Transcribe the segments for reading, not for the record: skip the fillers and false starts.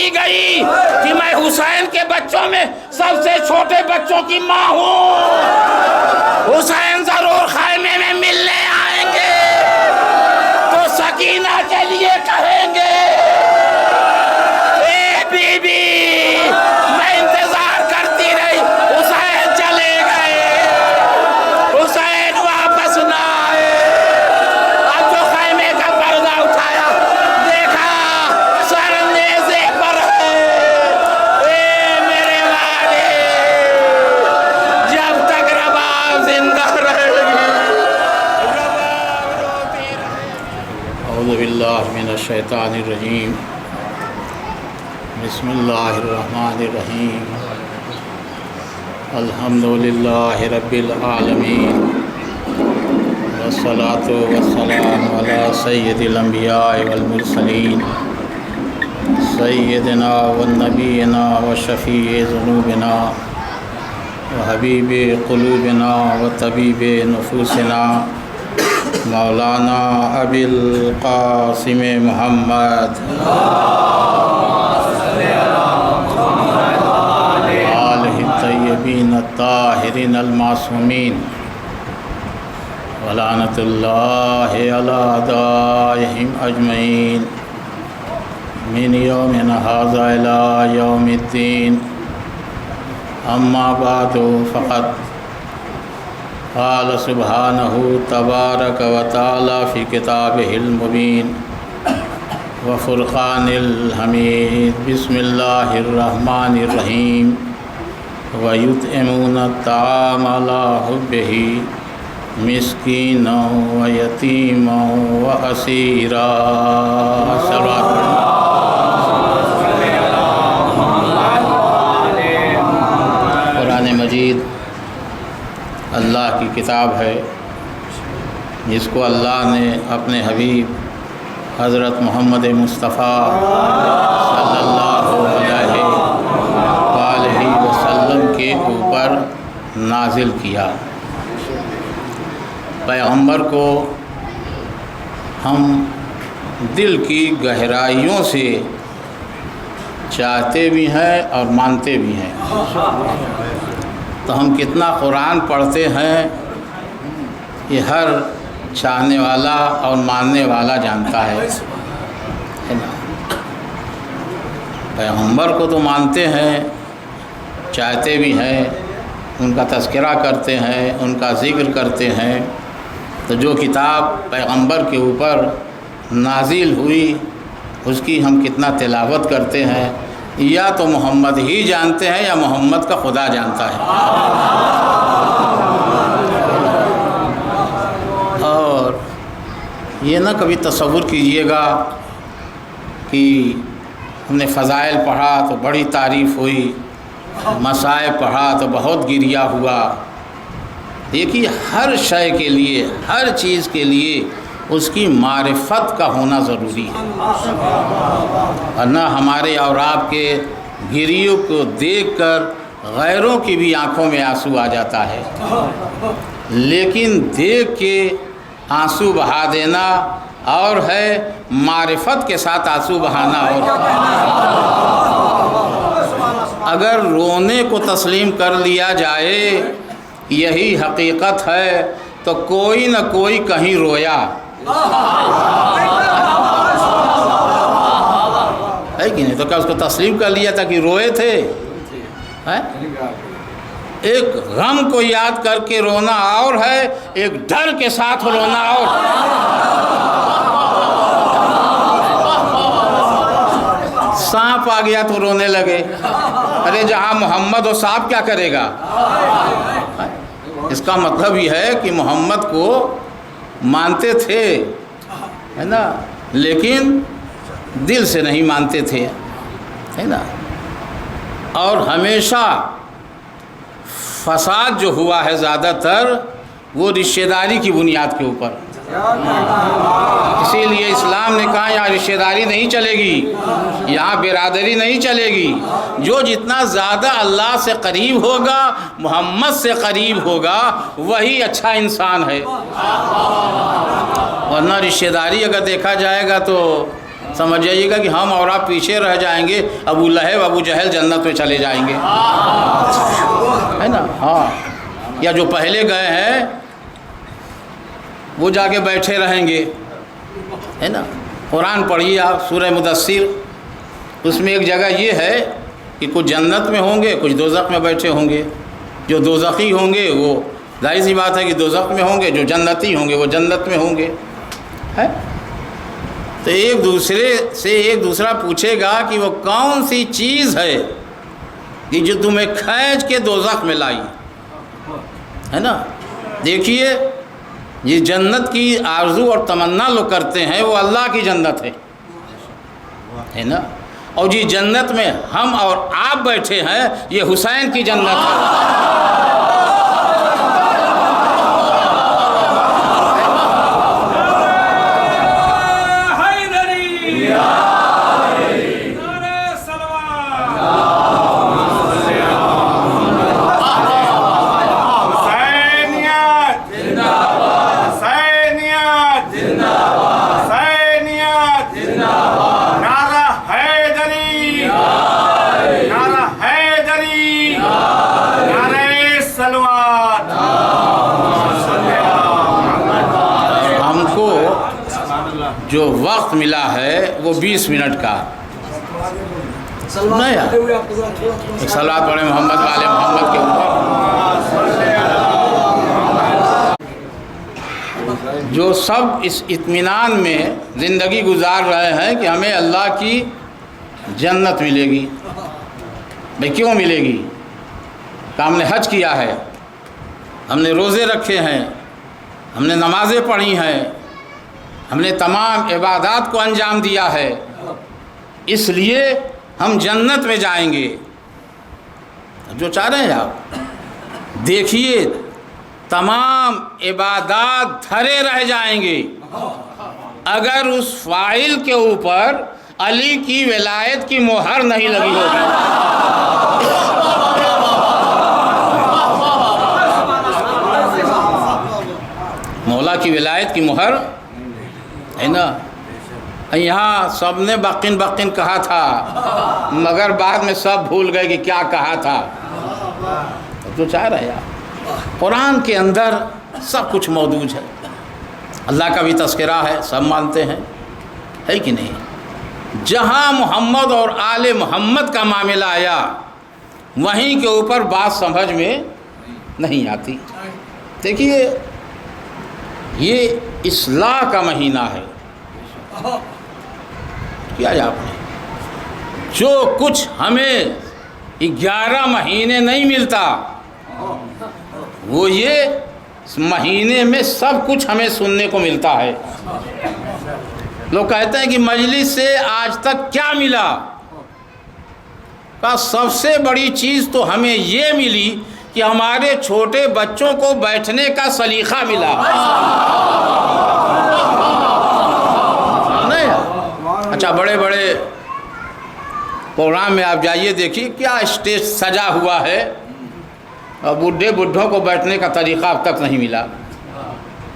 چلی گئی کہ میں حسین کے بچوں میں سب سے چھوٹے بچوں کی ماں ہوں، حسین ضرور خیمے میں ملنے آئیں گے تو سکینہ کے لیے کہیں گے اے بی بی، میں انتظار کرتی رہی، حسین چلے گئے، حسین واپس نہ آئے۔ اب جو خیمے کا پردہ اٹھایا، دیکھا سر نیزے پر ہے۔ اے میرے والد، جب تک رباب زندہ رہے گی، رباب روتی رہے گی۔ اعوذ باللہ من الشیطان الرجیم، بسم اللہ الرحمن الرحیم، الحمدللہ رب العالمین، والصلاة والسلام علی سید الانبیاء والمرسلین، سیدنا والنبینا وشفیع ذنوبنا وحبیب قلوبنا وطبیب نفوسنا، مولانا ابی القاسم محمد آلہ الطیبین الطاہرین المعصومین، ولعنت اللہ علی اعدائہم اجمعین، من یومنا ھذا الی یوم الدین۔ اما بعد فقد قال سبحانہ تبارک و تعالی فی کتابہ المبین وفرقان الحمید، بسم اللہ الرحمن الرحیم، وَيُطْعِمُونَ الطَّعَامَ عَلَىٰ حُبِّهِ مِسْكِينًا وَيَتِيمًا وَأَسِيرًا۔ قرآن مجید اللہ کی کتاب ہے جس کو اللہ نے اپنے حبیب حضرت محمد مصطفیٰ صلی اللہ علیہ وآلہ وسلم کے اوپر نازل کیا۔ پیغمبر کو ہم دل کی گہرائیوں سے چاہتے بھی ہیں اور مانتے بھی ہیں، تو ہم کتنا قرآن پڑھتے ہیں یہ ہر چاہنے والا اور ماننے والا جانتا ہے نا۔ پیغمبر کو تو مانتے ہیں، چاہتے بھی ہیں، ان کا تذکرہ کرتے ہیں، ان کا ذکر کرتے ہیں، تو جو کتاب پیغمبر کے اوپر نازل ہوئی اس کی ہم کتنا تلاوت کرتے ہیں، یا تو محمد ہی جانتے ہیں یا محمد کا خدا جانتا ہے۔ اور یہ نہ کبھی تصور کیجئے گا کہ ہم نے فضائل پڑھا تو بڑی تعریف ہوئی، مصائب پڑھا تو بہت گریہ ہوا۔ دیکھیے ہر شے کے لیے، ہر چیز کے لیے اس کی معرفت کا ہونا ضروری ہے، ورنہ ہمارے اور آپ کے گریوں کو دیکھ کر غیروں کی بھی آنکھوں میں آنسو آ جاتا ہے، لیکن دیکھ کے آنسو بہا دینا اور ہے، معرفت کے ساتھ آنسو بہانا اور۔ اگر رونے کو تسلیم کر لیا جائے یہی حقیقت ہے تو کوئی نہ کوئی کہیں رویا ہے کہ نہیں؟ تو کیا اس کو تسلیم کر لیا تھا کہ روئے تھے؟ ایک غم کو یاد کر کے رونا اور ہے، ایک ڈر کے ساتھ رونا اور۔ سانپ آ گیا تو رونے لگے، ارے جہاں محمد ہو سانپ کیا کرے گا؟ اس کا مطلب یہ ہے کہ محمد کو مانتے تھے، ہے نا، لیکن دل سے نہیں مانتے تھے، ہے نا۔ اور ہمیشہ فساد جو ہوا ہے زیادہ تر وہ رشتہ داری کی بنیاد کے اوپر، اسی لیے اسلام نے کہا یہاں رشتہ داری نہیں چلے گی، یہاں برادری نہیں چلے گی، جو جتنا زیادہ اللہ سے قریب ہوگا، محمد سے قریب ہوگا، وہی اچھا انسان ہے۔ ورنہ رشتہ داری اگر دیکھا جائے گا تو سمجھ جائیے گا کہ ہم اور آپ پیچھے رہ جائیں گے، ابو لہب ابو جہل جنت میں چلے جائیں گے، ہے نا؟ ہاں، یا جو پہلے گئے ہیں وہ جا کے بیٹھے رہیں گے، ہے نا؟ قرآن پڑھیے آپ سورہ مدثر، اس میں ایک جگہ یہ ہے کہ کچھ جنت میں ہوں گے، کچھ دوزخ میں بیٹھے ہوں گے۔ جو دوزخی ہوں گے وہ ظاہر سی بات ہے کہ دوزخ میں ہوں گے، جو جنتی ہوں گے وہ جنت میں ہوں گے، ہے؟ تو ایک دوسرے سے ایک دوسرا پوچھے گا کہ وہ کون سی چیز ہے کہ جو تمہیں کھینچ کے دوزخ میں لائی، ہے نا؟ دیکھیے یہ جنت کی آرزو اور تمنا لوگ کرتے ہیں، وہ اللہ کی جنت ہے نا؟ اور جی جنت میں ہم اور آپ بیٹھے ہیں، یہ حسین کی جنت ہے۔ جو وقت ملا ہے وہ 20 منٹ کا، نہیں یار، ایک صلوات پڑھیں محمد والے محمد کے اوپر۔ جو سب اس اطمینان میں زندگی گزار رہے ہیں کہ ہمیں اللہ کی جنت ملے گی۔ بھئی کیوں ملے گی؟ کہ ہم نے حج کیا ہے، ہم نے روزے رکھے ہیں، ہم نے نمازیں پڑھی ہیں، ہم نے تمام عبادات کو انجام دیا ہے، اس لیے ہم جنت میں جائیں گے۔ جو چاہ رہے ہیں آپ دیکھیے، تمام عبادات دھرے رہ جائیں گے اگر اس فاعل کے اوپر علی کی ولایت کی مہر نہیں لگی ہوگی۔ مولا کی ولایت کی مہر ہے نا؟ یہاں سب نے بقین بقین کہا تھا، مگر بعد میں سب بھول گئے کہ کیا کہا تھا۔ جو چاہ رہے ہیں قرآن کے اندر سب کچھ موجود ہے، اللہ کا بھی تذکرہ ہے، سب مانتے ہیں، ہے کہ نہیں؟ جہاں محمد اور آل محمد کا معاملہ آیا وہیں کے اوپر بات سمجھ میں نہیں آتی۔ دیکھیے یہ اصلاح کا مہینہ ہے، کیا آپ نے جو کچھ ہمیں 11 مہینے نہیں ملتا، وہ یہ مہینے میں سب کچھ ہمیں سننے کو ملتا ہے۔ لوگ کہتے ہیں کہ مجلس سے آج تک کیا ملا؟ کا سب سے بڑی چیز تو ہمیں یہ ملی کہ ہمارے چھوٹے بچوں کو بیٹھنے کا سلیقہ ملا۔ نہیں، اچھا بڑے بڑے پروگرام میں آپ جائیے دیکھیے کیا اسٹیج سجا ہوا ہے، اور بڈھوں کو بیٹھنے کا طریقہ اب تک نہیں ملا۔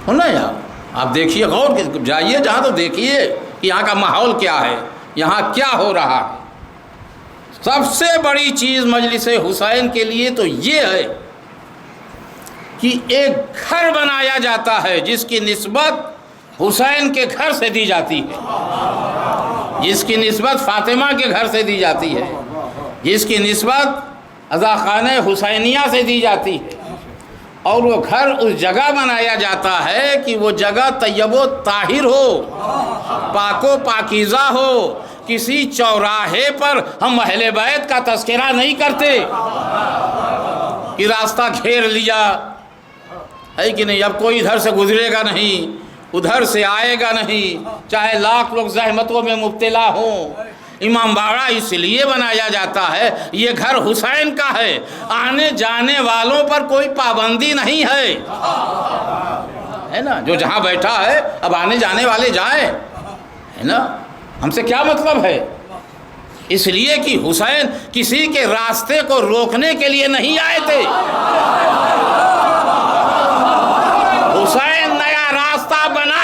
ہونا یار آپ دیکھیے، غور جائیے جہاں تو دیکھیے کہ یہاں کا ماحول کیا ہے، یہاں کیا ہو رہا ہے۔ سب سے بڑی چیز مجلس حسین کے لیے تو یہ ہے کہ ایک گھر بنایا جاتا ہے جس کی نسبت حسین کے گھر سے دی جاتی ہے، جس کی نسبت فاطمہ کے گھر سے دی جاتی ہے، جس کی نسبت عزاخانہ حسینیہ سے دی جاتی ہے، اور وہ گھر اس جگہ بنایا جاتا ہے کہ وہ جگہ طیب و طاہر ہو، پاک و پاکیزہ ہو۔ کسی چوراہے پر ہم اہل بیت کا تذکرہ نہیں کرتے کہ راستہ گھیر لیا، ہے کہ نہیں؟ اب کوئی ادھر سے گزرے گا نہیں، ادھر سے آئے گا نہیں، چاہے لاکھ لوگ زحمتوں میں مبتلا ہوں۔ امام باڑہ اس لیے بنایا جاتا ہے، یہ گھر حسین کا ہے، آنے جانے والوں پر کوئی پابندی نہیں ہے نا؟ جو جہاں بیٹھا ہے اب آنے جانے والے جائیں، ہے نا؟ ہم سے کیا مطلب ہے؟ اس لیے کہ حسین کسی کے راستے کو روکنے کے لیے نہیں آئے تھے، حسین نیا راستہ بنا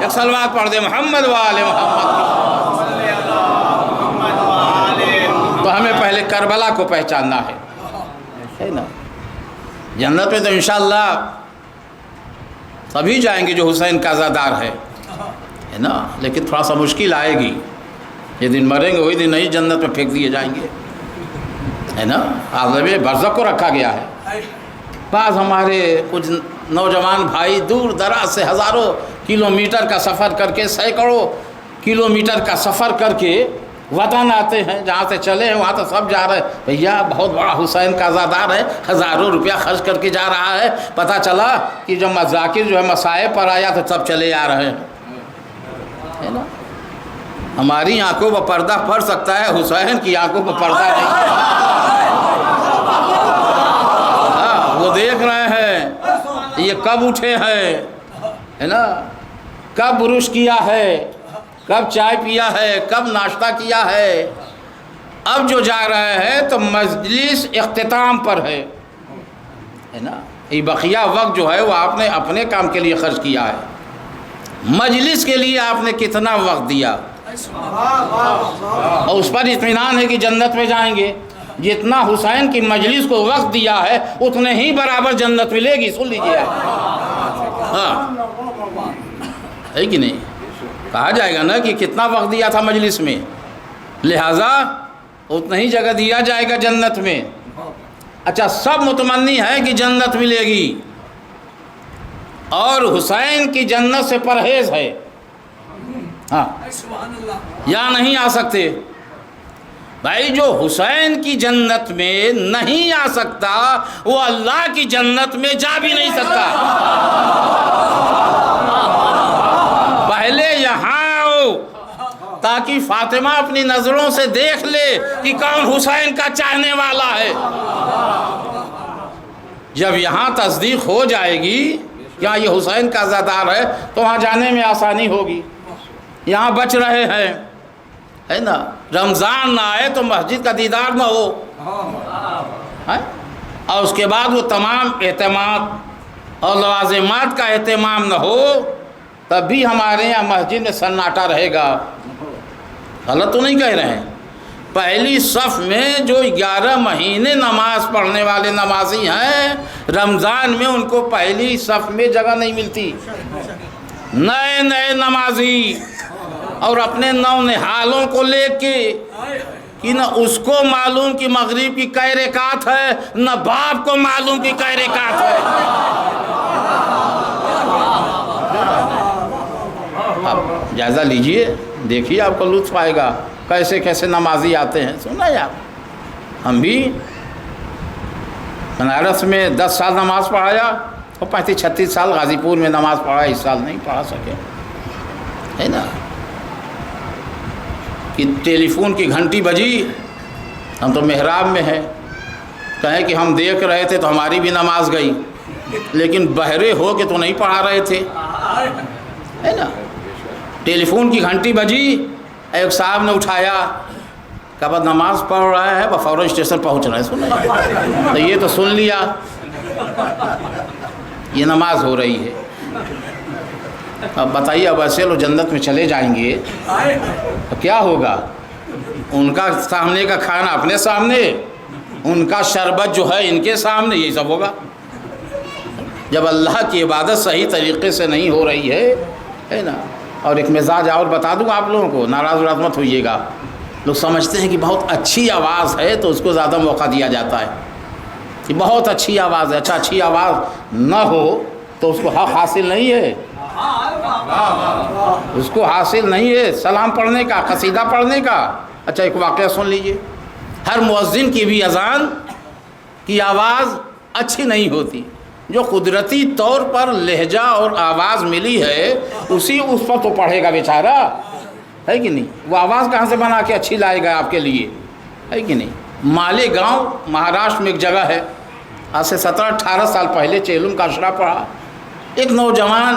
ایک صلوات پڑھ دے محمد وآل محمد۔ تو ہمیں پہلے کربلا کو پہچاننا ہے نا۔ جنت میں تو انشاءاللہ سبھی جائیں گے جو حسین کا عزادار ہے نا، لیکن تھوڑا سا مشکل آئے گی۔ یہ دن مریں گے وہی دن نہیں جنت میں پھینک دیے جائیں گے، ہے نا۔ عالم برزخ کو رکھا گیا ہے۔ بعض ہمارے کچھ نوجوان بھائی دور دراز سے ہزاروں کلومیٹر کا سفر کر کے، سینکڑوں کلومیٹر کا سفر کر کے وطن آتے ہیں، جہاں سے چلے ہیں وہاں تو سب جا رہے ہیں، بھیا بہت بڑا حسین کا عزادار ہے، ہزاروں روپیہ خرچ کر کے جا رہا ہے۔ پتہ چلا کہ جب ذاکر جو ہے مسائب پر آیا تو سب چلے آ رہے ہیں، ہے نا۔ ہماری آنکھوں پر پردہ پڑ سکتا ہے، حسین کی آنکھوں پر پردہ نہیں۔ وہ دیکھ رہے ہیں یہ کب اٹھے ہیں، ہے نا، کب برش کیا ہے، کب چائے پیا ہے، کب ناشتہ کیا ہے۔ اب جو جا رہے ہیں تو مجلس اختتام پر ہے نا۔ یہ بقیہ وقت جو ہے وہ آپ نے اپنے کام کے لیے خرچ کیا ہے، مجلس کے لیے آپ نے کتنا وقت دیا، اور اس پر اطمینان ہے کہ جنت میں جائیں گے۔ جتنا حسین کی مجلس کو وقت دیا ہے اتنے ہی برابر جنت ملے گی، سن لیجیے۔ ہاں ہے کہ نہیں؟ کہا جائے گا نا کہ کتنا وقت دیا تھا مجلس میں، لہٰذا اتنا ہی جگہ دیا جائے گا جنت میں۔ اچھا، سب متمنی ہے کہ جنت ملے گی، اور حسین کی جنت سے پرہیز ہے، ہاں، یا نہیں آ سکتے؟ بھائی جو حسین کی جنت میں نہیں آ سکتا وہ اللہ کی جنت میں جا بھی نہیں سکتا۔ پہلے یہاں آؤ تاکہ فاطمہ اپنی نظروں سے دیکھ لے کہ کون حسین کا چاہنے والا ہے۔ جب یہاں تصدیق ہو جائے گی کہ یہ حسین کا عزادار ہے تو وہاں جانے میں آسانی ہوگی۔ یہاں بچ رہے ہیں، ہے نا، رمضان نہ آئے تو مسجد کا دیدار نہ ہو، اور اس کے بعد وہ تمام اہتمامات اور لوازمات کا اہتمام نہ ہو، تب بھی ہمارے یہاں مسجد میں سناٹا رہے گا۔ غلط تو نہیں کہہ رہے ہیں؟ پہلی صف میں جو 11 مہینے نماز پڑھنے والے نمازی ہیں، رمضان میں ان کو پہلی صف میں جگہ نہیں ملتی۔ نئے نئے نمازی اور اپنے نونہالوں کو لے کے کہ نہ اس کو معلوم کہ مغرب کی کئی رکعت ہے، نہ باپ کو معلوم کہ کئی رکعت ہے۔ اب جائزہ لیجئے، دیکھیے آپ کو لطف آئے گا کیسے کیسے نمازی آتے ہیں۔ سنا یار، ہم بھی بنارس میں 10 سال نماز پڑھایا اور 35-36 سال غازی پور میں نماز پڑھا، اس سال نہیں پڑھا سکے، ہے نا۔ کہ ٹیلی فون کی گھنٹی بجی، ہم تو محراب میں ہیں، کہیں کہ ہم دیکھ رہے تھے تو ہماری بھی نماز گئی، لیکن بہرے ہو کے تو نہیں پڑھا رہے تھے، ہے نا۔ ٹیلی فون کی گھنٹی بجی، ایک صاحب نے اٹھایا، کہا بعد نماز پڑھ رہا ہے، فوراً اسٹیشن پہنچ رہا ہے، سن تو یہ تو سن لیا یہ نماز ہو رہی ہے۔ اب بتائیے، اب ایسے لوگ جنت میں چلے جائیں گے تو کیا ہوگا؟ ان کا سامنے کا کھانا اپنے سامنے، ان کا شربت جو ہے ان کے سامنے، یہی سب ہوگا۔ جب اللہ کی عبادت صحیح طریقے سے نہیں ہو رہی ہے نا۔ اور ایک مزاج اور بتا دوں آپ لوگوں کو، ناراض مت ہوئیے گا، لوگ سمجھتے ہیں کہ بہت اچھی آواز ہے تو اس کو زیادہ موقع دیا جاتا ہے کہ بہت اچھی آواز ہے۔ اچھا، اچھی آواز نہ ہو تو اس کو حق حاصل نہیں ہے، اس کو حاصل نہیں ہے سلام پڑھنے کا، قصیدہ پڑھنے کا۔ اچھا، ایک واقعہ سن لیجئے، ہر مؤذن کی بھی اذان کی آواز اچھی نہیں ہوتی، جو قدرتی طور پر لہجہ اور آواز ملی ہے اسی اس پر تو پڑھے گا بیچارہ، ہے کہ نہیں؟ وہ آواز کہاں سے بنا کے اچھی لائے گا آپ کے لیے، ہے کہ نہیں؟ مالیگاؤں مہاراشٹر میں ایک جگہ ہے، آج سے 17-18 سال پہلے چیلم کا اشرا پڑھا، ایک نوجوان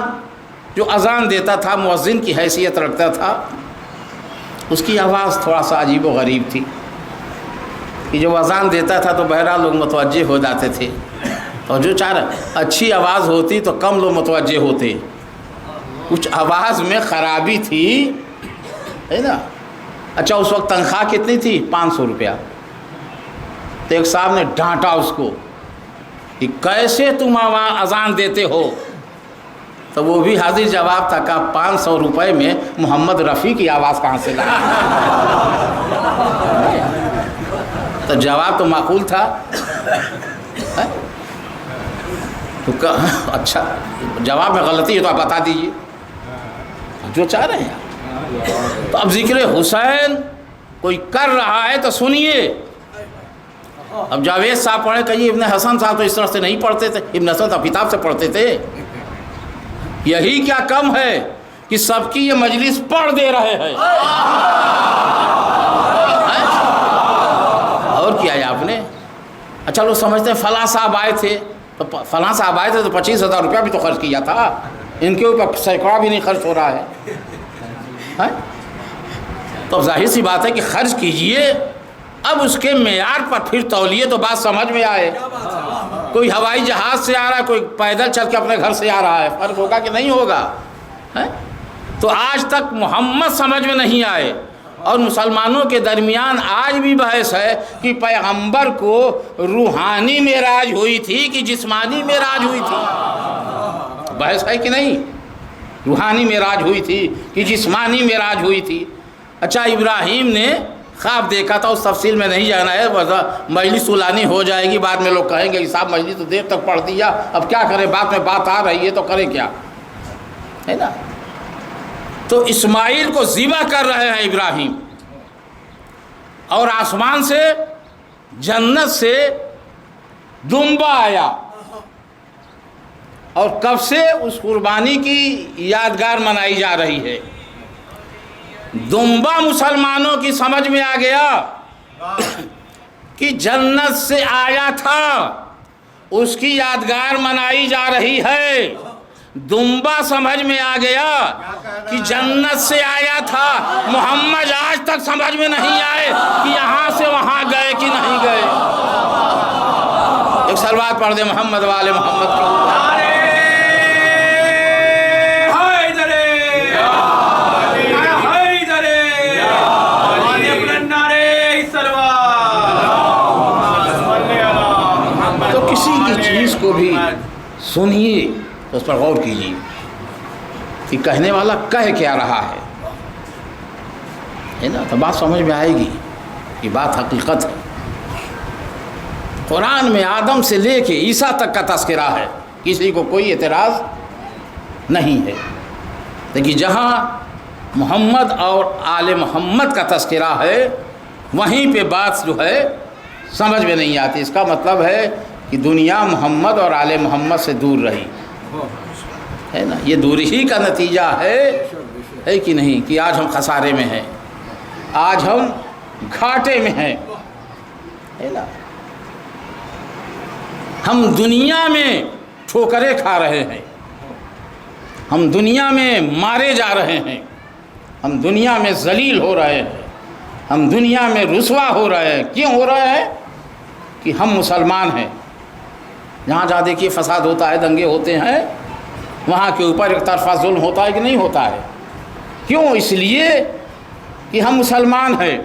جو اذان دیتا تھا، مؤذن کی حیثیت رکھتا تھا، اس کی آواز تھوڑا سا عجیب و غریب تھی کہ جب اذان دیتا تھا تو بہرحال لوگ متوجہ ہو جاتے تھے، اور جو چاہ رہا اچھی آواز ہوتی تو کم لوگ متوجہ ہوتے، کچھ آواز میں خرابی تھی، ہے نا. اچھا اس وقت تنخواہ کتنی تھی؟ 500 روپیہ. تو ایک صاحب نے ڈانٹا اس کو کہ کیسے تم اذان دیتے ہو؟ تو وہ بھی حاضر جواب تھا کہ 500 روپے میں محمد رفیع کی آواز کہاں سے لائے؟ تو جواب تو معقول تھا. تو اچھا جواب میں غلطی ہے تو آپ بتا دیجیے جو چاہ رہے ہیں. تو اب ذکر حسین کوئی کر رہا ہے تو سنیے. اب جاوید صاحب پڑھے کہیے ابن حسن صاحب تو اس طرح سے نہیں پڑھتے تھے، ابن حسن صاحب کتاب سے پڑھتے تھے. یہی کیا کم ہے کہ سب کی یہ مجلس پڑھ دے رہے ہیں. اور کیا ہے آپ نے؟ اچھا لوگ سمجھتے ہیں فلاں صاحب آئے تھے تو فلاں صاحب آئے تھے تو 25,000 روپیہ بھی تو خرچ کیا تھا، ان کے اوپر سینکڑا بھی نہیں خرچ ہو رہا ہے. تو ظاہر سی بات ہے کہ خرچ کیجئے. اب اس کے معیار پر پھر تولیے تو بات سمجھ میں آئے. کوئی ہوائی جہاز سے آ رہا ہے، کوئی پیدل چل کے اپنے گھر سے آ رہا ہے، فرق ہوگا کہ نہیں ہوگا؟ تو آج تک محمد سمجھ میں نہیں آئے. اور مسلمانوں کے درمیان آج بھی بحث ہے کہ پیغمبر کو روحانی معراج ہوئی تھی کہ جسمانی معراج ہوئی تھی. بحث ہے کہ نہیں؟ روحانی معراج ہوئی تھی کہ جسمانی معراج ہوئی تھی. اچھا ابراہیم نے خواب دیکھا تھا، اس تفصیل میں نہیں جانا ہے، مجلس طولانی ہو جائے گی، بعد میں لوگ کہیں گے صاحب مجلس تو دیر تک پڑھ دیا، اب کیا کرے، بعد میں بات آ رہی ہے تو کرے کیا، ہے نا. تو اسماعیل کو ذبح کر رہے ہیں ابراہیم، اور آسمان سے جنت سے دمبا آیا، اور کب سے اس قربانی کی یادگار منائی جا رہی ہے. دمبا مسلمانوں کی سمجھ میں آ گیا کہ جنت سے آیا تھا، اس کی یادگار منائی جا رہی ہے. دمبا سمجھ میں آ گیا کہ جنت سے آیا تھا. محمد آج تک سمجھ میں نہیں آئے کہ یہاں سے وہاں گئے کہ نہیں گئے. ایک صلوات پڑھ دے محمد والے محمد کی. تو کسی کی چیز کو بھی سنیے تو اس پر غور کیجیے کہ کہنے والا کہہ کیا رہا ہے نا. تو بات سمجھ میں آئے گی کہ بات حقیقت ہے. قرآن میں آدم سے لے کے عیسیٰ تک کا تذکرہ ہے، کسی کو کوئی اعتراض نہیں ہے. لیکن جہاں محمد اور آل محمد کا تذکرہ ہے وہیں پہ بات جو ہے سمجھ میں نہیں آتی. اس کا مطلب ہے کہ دنیا محمد اور آل محمد سے دور رہی ہے نا. یہ دوری ہی کا نتیجہ ہے کہ نہیں کہ آج ہم خسارے میں ہیں، آج ہم گھاٹے میں ہیں، ہے نا. ہم دنیا میں ٹھوکریں کھا رہے ہیں، ہم دنیا میں مارے جا رہے ہیں، ہم دنیا میں ذلیل ہو رہے ہیں، ہم دنیا میں رسوا ہو رہے ہیں. کیوں ہو رہے ہیں؟ کہ ہم مسلمان ہیں. جہاں جہاں دیکھیے فساد ہوتا ہے، دنگے ہوتے ہیں، وہاں کے اوپر ایک طرفہ ظلم ہوتا ہے کہ نہیں ہوتا ہے. کیوں؟ اس لیے کہ ہم مسلمان ہیں.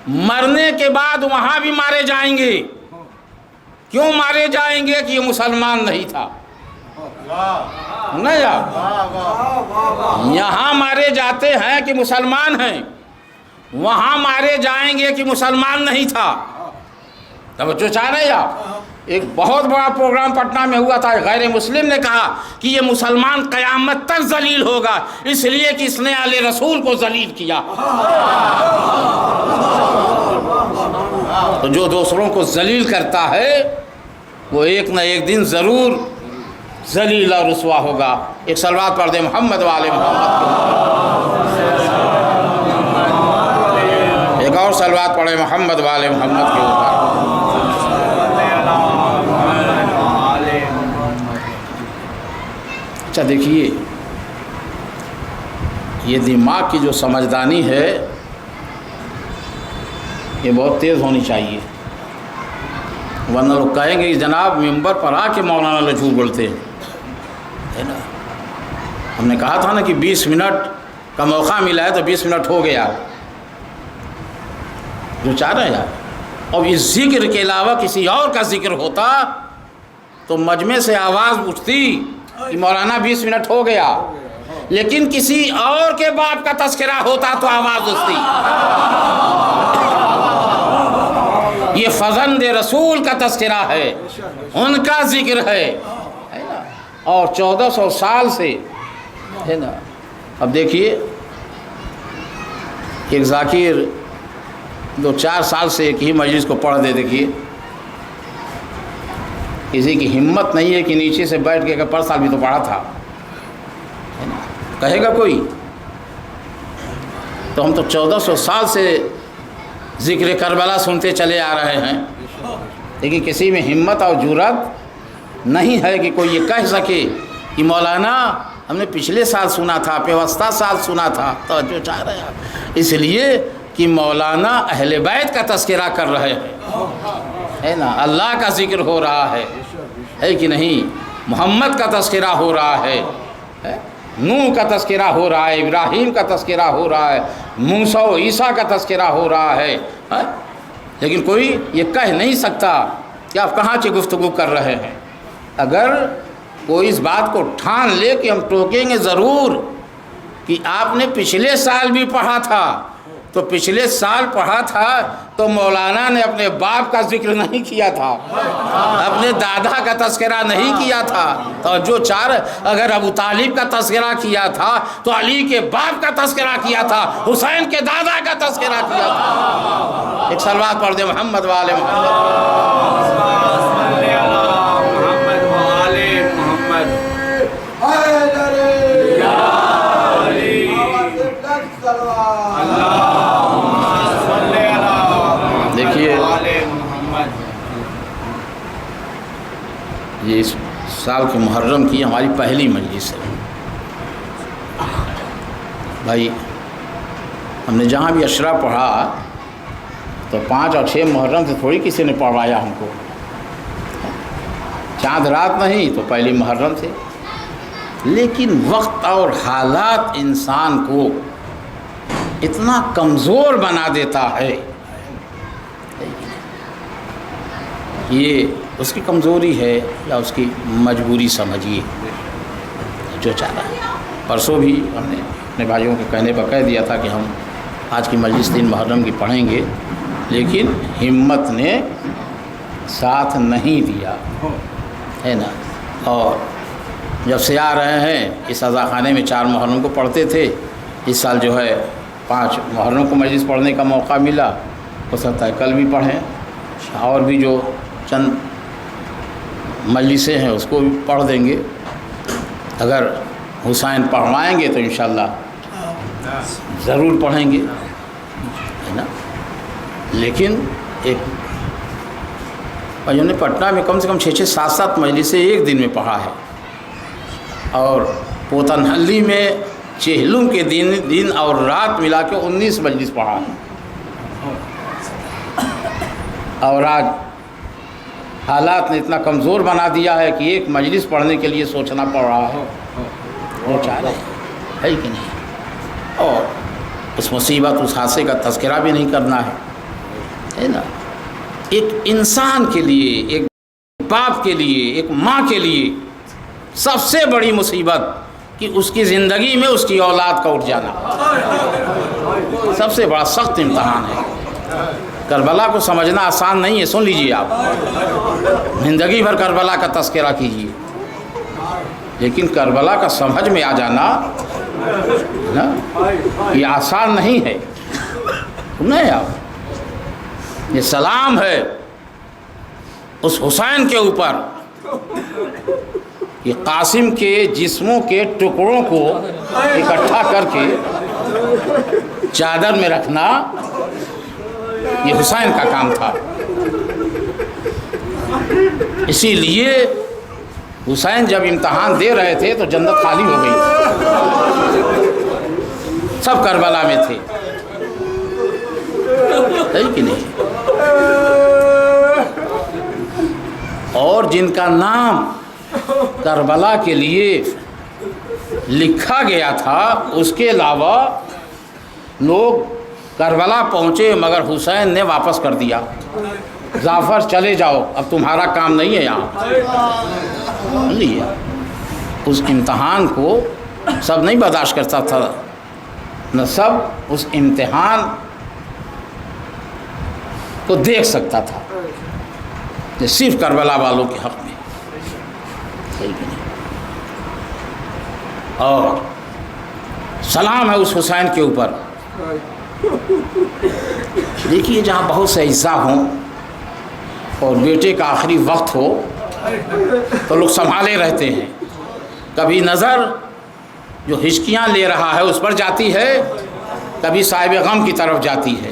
مرنے کے بعد وہاں بھی مارے جائیں گے. کیوں مارے جائیں گے؟ کہ یہ مسلمان نہیں تھا. نہیں یہاں مارے جاتے ہیں کہ مسلمان ہیں، وہاں مارے جائیں گے کہ مسلمان نہیں تھا. توجہ چاہ رہے ہیں آپ؟ ایک بہت بڑا پروگرام پٹنہ میں ہوا تھا. غیر مسلم نے کہا کہ یہ مسلمان قیامت تک ذلیل ہوگا اس لیے کہ اس نے آل رسول کو ذلیل کیا. تو جو دوسروں کو ذلیل کرتا ہے وہ ایک نہ ایک دن ضرور ذلیل اور رسوا ہوگا. ایک صلوات پڑھ دے محمد والے محمد کے. ایک اور صلوات پڑھے محمد والے محمد کے اوپر. اچھا دیکھیے، یہ دماغ کی جو سمجھدانی ہے یہ بہت تیز ہونی چاہیے. ورنہ لوگ کہیں گے کہ جناب ممبر پر آ کے مولانا لوگ جھوٹ بولتے ہیں، ہے نا۔ ہم نے کہا تھا نا کہ 20 منٹ کا موقع ملا ہے تو 20 منٹ ہو گیا، جو چاہ رہے ہیں۔ اب اس ذکر کے علاوہ کسی اور کا ذکر ہوتا تو مجمع سے آواز اٹھتی کہ مولانا 20 منٹ ہو گیا، لیکن کسی اور کے باپ کا تذکرہ ہوتا تو آواز اٹھتی۔ یہ فرزند رسول کا تذکرہ ہے، ان کا ذکر ہے نا، اور 1400 سال سے ہے نا۔ اب دیکھیے ایک ذاکر 2-4 سال سے ایک ہی مجلس کو پڑھ دے، دیکھیے کسی کی ہمت نہیں ہے کہ نیچے سے بیٹھ کے کہ پر سال بھی تو پڑھا تھا، کہے گا کوئی؟ تو ہم تو 1400 سال سے ذکر کربلا سنتے چلے آ رہے ہیں، لیکن کسی میں ہمت اور جرأت نہیں ہے کہ کوئی یہ کہہ سکے کہ مولانا ہم نے پچھلے سال سنا تھا، پیوستہ سال سنا تھا۔ توجہ چاہ رہے ہیں، اس لیے کہ مولانا اہل بیت کا تذکرہ کر رہے ہیں، ہے نا، اللہ کا ذکر ہو رہا ہے کہ نہیں، محمد کا تذکرہ ہو رہا ہے، نوح کا تذکرہ ہو رہا ہے، ابراہیم کا تذکرہ ہو رہا ہے، موسیٰ و عیسیٰ کا تذکرہ ہو رہا ہے، لیکن کوئی یہ کہہ نہیں سکتا کہ آپ کہاں کی گفتگو کر رہے ہیں۔ اگر کوئی اس بات کو ٹھان لے کہ ہم ٹوکیں گے ضرور کہ آپ نے پچھلے سال بھی پڑھا تھا، تو پچھلے سال پڑھا تھا تو مولانا نے اپنے باپ کا ذکر نہیں کیا تھا، اپنے دادا کا تذکرہ نہیں کیا تھا۔ تو جو اگر ابو طالب کا تذکرہ کیا تھا تو علی کے باپ کا تذکرہ کیا تھا، حسین کے دادا کا تذکرہ کیا تھا۔ ایک صلوات پڑھ دے محمد و آل محمد۔ دیکھیے یہ اس سال کے محرم کی ہماری پہلی مجلس ہے بھائی۔ ہم نے جہاں بھی اشرا پڑھا تو 5 اور 6 محرم سے تھوڑی کسی نے پڑھوایا ہم کو، چاند رات نہیں تو پہلی محرم سے، لیکن وقت اور حالات انسان کو اتنا کمزور بنا دیتا ہے، یہ اس کی کمزوری ہے یا اس کی مجبوری سمجھیے، جو چاہ رہا ہے۔ پرسوں بھی ہم نے اپنے بھائیوں کے کہنے پر کہہ دیا تھا کہ ہم آج کی مجلس 3 محرم کی پڑھیں گے، لیکن ہمت نے ساتھ نہیں دیا، ہے نا۔ اور جب سے آ رہے ہیں اس عزا خانے میں 4 محرم کو پڑھتے تھے، اس سال جو ہے 5 محرم کو مجلس پڑھنے کا موقع ملا، ہو سکتا ہے کل بھی پڑھیں، اور بھی جو چند مجلسیں ہیں اس کو بھی پڑھ دیں گے۔ اگر حسین پڑھوائیں گے تو انشاءاللہ ضرور پڑھیں گے، ہے نا۔ لیکن ایک بھائیوں نے پٹنہ میں کم سے کم 6-6 7-7 مجلسیں ایک دن میں پڑھا ہے، اور پوتنحلی میں چہلم کے دن اور رات ملا کے 19 مجلس پڑھا ہے، اور آج حالات نے اتنا کمزور بنا دیا ہے کہ ایک مجلس پڑھنے کے لیے سوچنا پڑ رہا ہے، وہ چاہ رہے ہیں، ہے کہ نہیں، اور اس مصیبت اس حادثے کا تذکرہ بھی نہیں کرنا ہے نا۔ ایک انسان کے لیے، ایک باپ کے لیے، ایک ماں کے لیے سب سے بڑی مصیبت کہ اس کی زندگی میں اس کی اولاد کا اٹھ جانا سب سے بڑا سخت امتحان ہے۔ کربلا کو سمجھنا آسان نہیں ہے، سن لیجئے آپ، زندگی بھر کربلا کا تذکرہ کیجئے، لیکن کربلا کا سمجھ میں آ جانا نا یہ آسان نہیں ہے۔ سنیں آپ، یہ سلام ہے اس حسین کے اوپر، یہ قاسم کے جسموں کے ٹکڑوں کو اکٹھا کر کے چادر میں رکھنا یہ حسین کا کام تھا۔ اسی لیے حسین جب امتحان دے رہے تھے تو جنت خالی ہو گئی، سب کربلا میں تھے، ہے کہ نہیں؟ جن کا نام کربلا کے لیے لکھا گیا تھا، اس کے علاوہ لوگ کربلا پہنچے مگر حسین نے واپس کر دیا، جعفر چلے جاؤ، اب تمہارا کام نہیں ہے یہاں۔ اس امتحان کو سب نہیں برداشت کرتا تھا، نہ سب اس امتحان کو دیکھ سکتا تھا، یہ صرف کربلا والوں کے حق میں، صحیح کہ نہیں؟ اور سلام ہے اس حسین کے اوپر۔ دیکھیے جہاں بہت سے اجزاء ہوں اور بیٹے کا آخری وقت ہو تو لوگ سنبھالے رہتے ہیں، کبھی نظر جو ہچکیاں لے رہا ہے اس پر جاتی ہے، کبھی صاحب غم کی طرف جاتی ہے،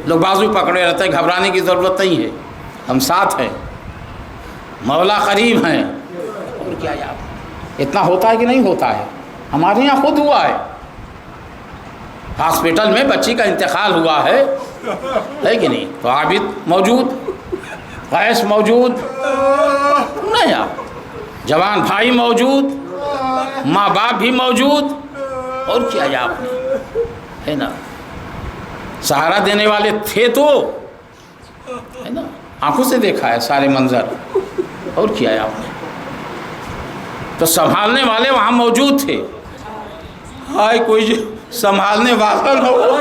لوگ بازو پکڑے رہتے ہیں، گھبرانے کی ضرورت نہیں ہے، ہم ساتھ ہیں، مولا قریب ہیں۔ اور کیا یار اتنا ہوتا ہے کہ نہیں ہوتا ہے؟ ہمارے یہاں خود ہوا ہے، ہاسپٹل میں بچی کا انتقال ہوا ہے کہ نہیں؟ تو عابد موجود، قیس موجود، نہیں یار، جوان بھائی موجود، ماں باپ بھی موجود، اور کیا یا آپ نے، ہے نا، سہارا دینے والے تھے تو، ہے نا، آنکھوں سے دیکھا ہے سارے منظر، اور کیا ہے آپ نے، تو سنبھالنے والے وہاں موجود تھے۔ ہائے کوئی سنبھالنے والا نہ ہو،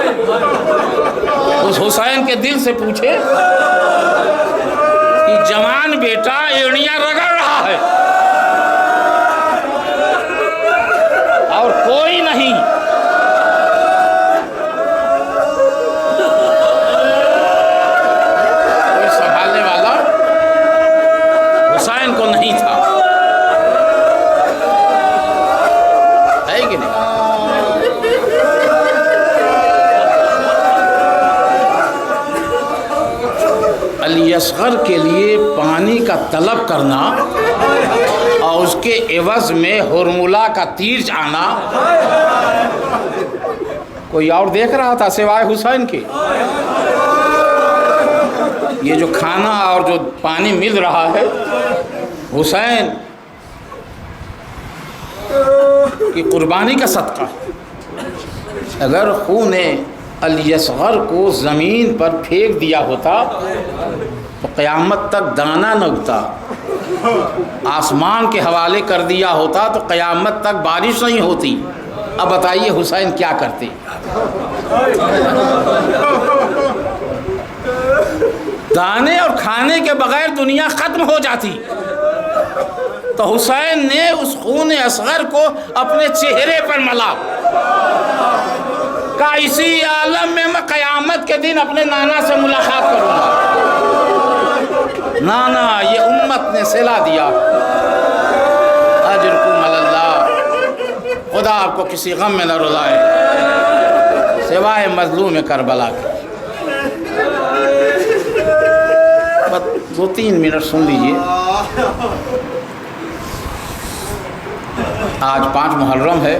اس حسین کے دل سے پوچھے کہ جوان بیٹا ایڑیاں رگڑ رہا ہے اور کوئی نہیں، کوئی سنبھالنے والا حسین کو نہیں تھا، ہے کہ نہیں؟ علی اصغر کے لیے پانی کا طلب کرنا اور اس کے عوض میں ہرملہ کا تیر جانا، کوئی اور دیکھ رہا تھا سوائے حسین کے؟ یہ جو کھانا اور جو پانی مل رہا ہے حسین کی قربانی کا صدقہ، اگر خون علی اصغر کو زمین پر پھینک دیا ہوتا تو قیامت تک دانہ نہ اگتا، آسمان کے حوالے کر دیا ہوتا تو قیامت تک بارش نہیں ہوتی۔ اب بتائیے حسین کیا کرتے؟ دانے اور کھانے کے بغیر دنیا ختم ہو جاتی، تو حسین نے اس خون اصغر کو اپنے چہرے پر ملا، کہا اسی عالم میں میں قیامت کے دن اپنے نانا سے ملاقات کروں گا۔ نانا یہ امت نے صلہ دیا، اجرکم علی اللہ، خدا آپ کو کسی غم میں نہ رلائے سوائے مظلوم کربلا کے۔ بس 2-3 منٹ سن لیجئے۔ آج 5 محرم ہے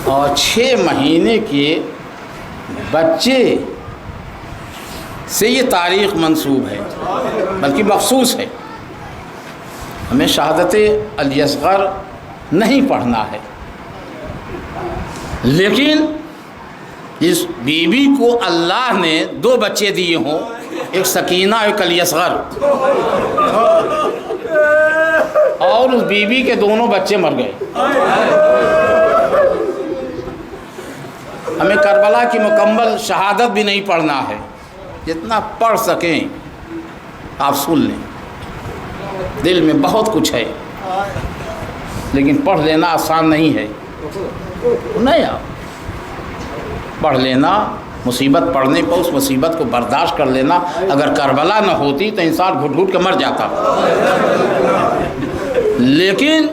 اور 6 مہینے کے بچے سے یہ تاریخ منسوب ہے، بلکہ مخصوص ہے۔ ہمیں شہادت علی اصغر نہیں پڑھنا ہے، لیکن اس بیوی کو اللہ نے 2 بچے دیے ہوں، ایک سکینہ ایک علی اصغر، اور اس بیوی کے دونوں بچے مر گئے، ہمیں کربلا کی مکمل شہادت بھی نہیں پڑھنا ہے، جتنا پڑھ سکیں آپ سن لیں، دل میں بہت کچھ ہے لیکن پڑھ لینا آسان نہیں ہے، نہیں آپ پڑھ لینا، مصیبت پڑھنے پر اس مصیبت کو برداشت کر لینا، اگر کربلا نہ ہوتی تو انسان گھٹ گھٹ کے مر جاتا، لیکن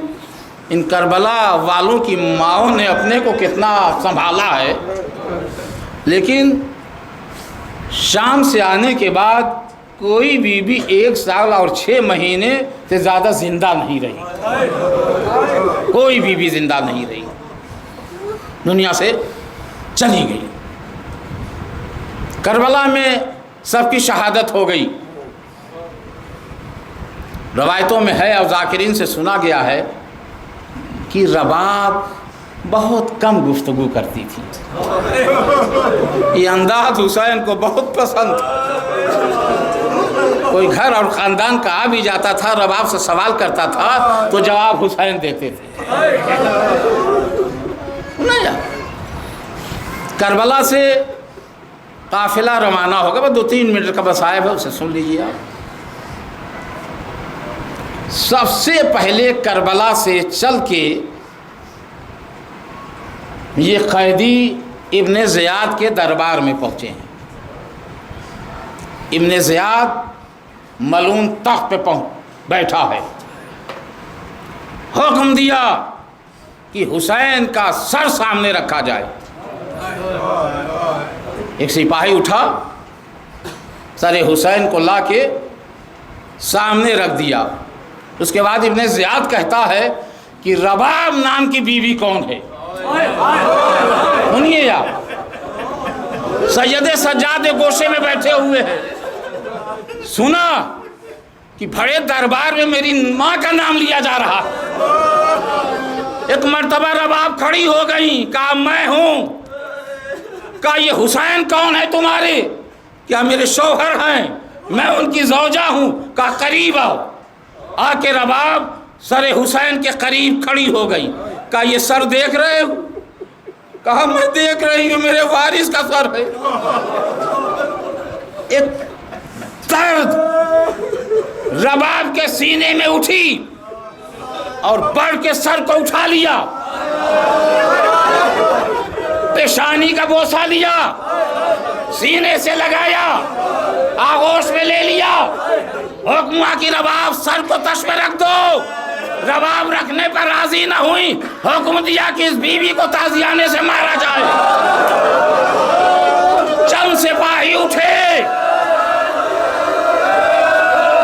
ان کربلا والوں کی ماؤں نے اپنے کو کتنا سنبھالا ہے، لیکن شام سے آنے کے بعد کوئی بیوی 1 سال اور 6 مہینے سے زیادہ زندہ نہیں رہی، کوئی بیوی زندہ نہیں رہی، دنیا سے چلی گئی۔ کربلا میں سب کی شہادت ہو گئی، روایتوں میں ہے اور ذاکرین سے سنا گیا ہے کہ رباب بہت کم گفتگو کرتی تھی. یہ انداز حسین کو بہت پسند تھا. کوئی گھر اور خاندان کا آ بھی جاتا تھا، رباب سے سوال کرتا تھا تو جواب حسین دیتے تھے. کربلا سے قافلہ روانہ ہوگا، بس 2-3 منٹ کا مصائب ہے، اسے سن لیجیے آپ. سب سے پہلے کربلا سے چل کے یہ قیدی ابن زیاد کے دربار میں پہنچے ہیں. ابن زیاد ملعون تخت پہ بیٹھا ہے. حکم دیا کہ حسین کا سر سامنے رکھا جائے. ایک سپاہی اٹھا، سر حسین کو لا کے سامنے رکھ دیا. اس کے بعد ابن زیاد کہتا ہے کہ رباب نام کی بیوی کون ہے؟ سنیے آپ، سید سجاد گوشے میں بیٹھے ہوئے ہیں. سنا کہ بڑے دربار میں میری ماں کا نام لیا جا رہا. ایک مرتبہ رباب کھڑی ہو گئی، کہا میں ہوں. کہا یہ حسین کون ہے تمہارے؟ کیا میرے شوہر ہیں، میں ان کی زوجہ ہوں. کہا قریب آؤ. آ کے رباب سر حسین کے قریب کھڑی ہو گئی. کہا یہ سر دیکھ رہے ہو؟ کہا میں دیکھ رہی ہوں، میرے وارث کا سر ہے. ایک درد رباب کے سینے میں اٹھی اور بڑھ کے سر کو اٹھا لیا، پیشانی کا بوسہ لیا، سینے سے لگایا، آغوش میں لے لیا. حکم ہوا کہ رباب سر کو تش میں رکھ دو. رباب رکھنے پر راضی نہ ہوئی. حکم دیا کہ اس بیوی کو تازیانے سے مارا جائے. چند سپاہی اٹھے.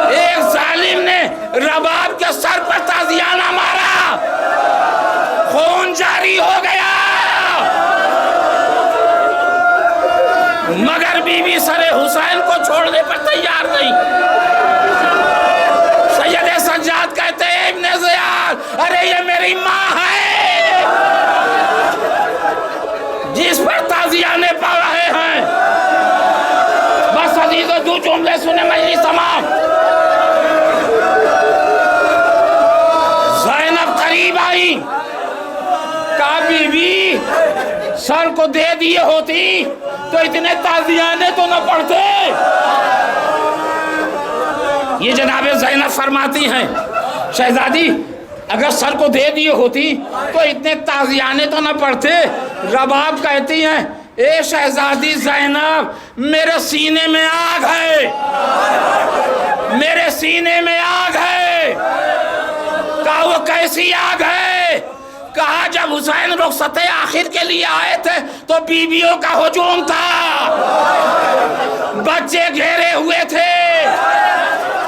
ایک ظالم نے رباب کے سر پر تازیانہ مارا، خون جاری ہو گیا، مگر بیوی سر حسین کو چھوڑنے پر تیار نہیں. سید سجاد کہتے ہیں ابن زیاد، ارے یہ میری ماں ہے جس پر تازیانے پا رہے ہیں. بس عزیزو دو جملے سنے، مجلس تمام. زینب قریب آئی، کہا بی بی سر کو دے دیے ہوتی تو اتنے تازیانے تو نہ پڑتے. یہ جناب زینب فرماتی ہیں شہزادی اگر سر کو دے دیے ہوتی تو اتنے تازیانے تو نہ پڑتے. رباب کہتی ہیں اے شہزادی زینب میرے سینے میں آگ ہے، میرے سینے میں آگ ہے. کہا وہ کیسی آگ ہے؟ کہا جب حسین رخصت آخر کے لیے آئے تھے تو بیویوں کا ہجوم تھا، بچے گھیرے ہوئے تھے،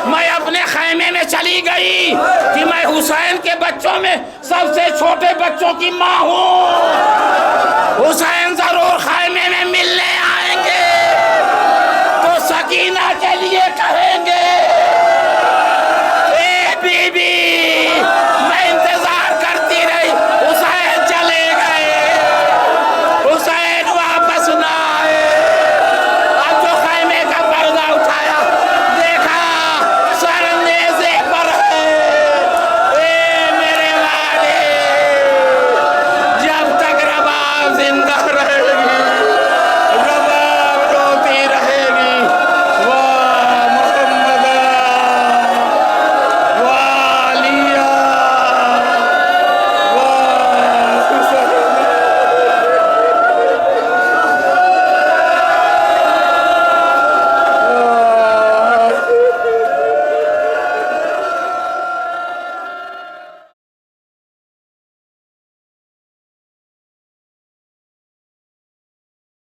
میں اپنے خیمے میں چلی گئی کہ میں حسین کے بچوں میں سب سے چھوٹے بچوں کی ماں ہوں. حسین ضرور